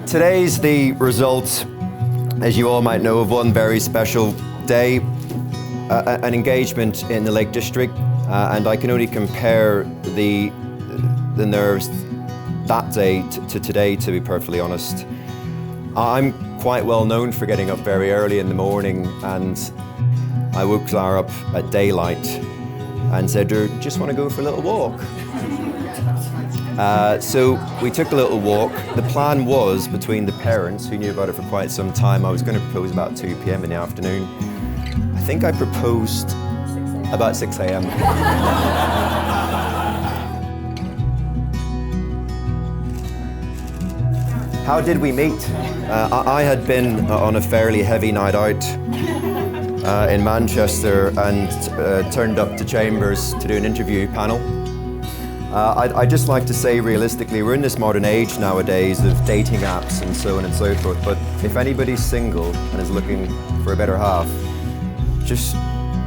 Today's the result, as you all might know, of one very special day, an engagement in the Lake District, and I can only compare the nerves that day to today, to be perfectly honest. I'm quite well known for getting up very early in the morning, and I woke Zara up at daylight and said, "Do you just want to go for a little walk?" So we took a little walk. The plan was, between the parents, who knew about it for quite some time, I was going to propose about 2 p.m. in the afternoon. I think I proposed about 6 a.m. How did we meet? I had been on a fairly heavy night out in Manchester and turned up to Chambers to do an interview panel. I'd just like to say, realistically, we're in this modern age nowadays of dating apps and so on and so forth, but if anybody's single and is looking for a better half, just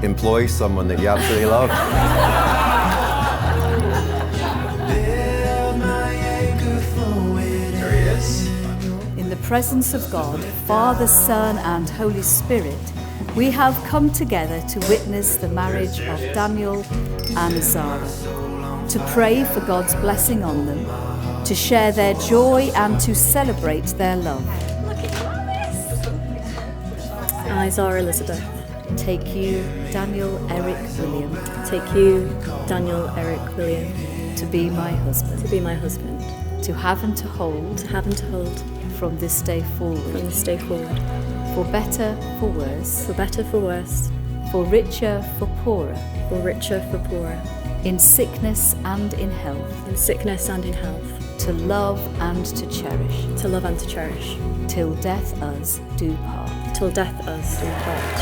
employ someone that you absolutely love. There he is. In the presence of God, Father, Son and Holy Spirit, we have come together to witness the marriage of Daniel and Zara, to pray for God's blessing on them, to share their joy and to celebrate their love. I, Zara Elizabeth, take you, Daniel Eric William, take you, Daniel Eric William, to be my husband, to be my husband, to have and to hold, from this day forward, for better, for worse, for richer, for poorer, in sickness and in health, to love and to cherish, till death us do part.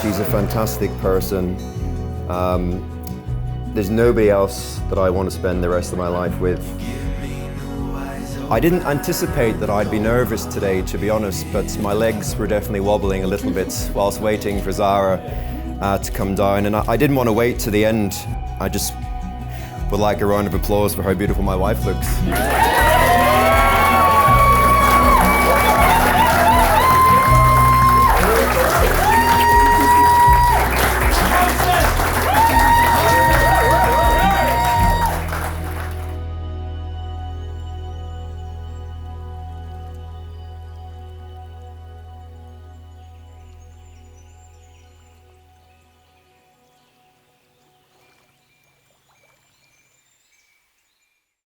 She's a fantastic person. There's nobody else that I want to spend the rest of my life with. I didn't anticipate that I'd be nervous today, to be honest, but my legs were definitely wobbling a little bit whilst waiting for Zara to come down, and I didn't want to wait to the end. I just would like a round of applause for how beautiful my wife looks.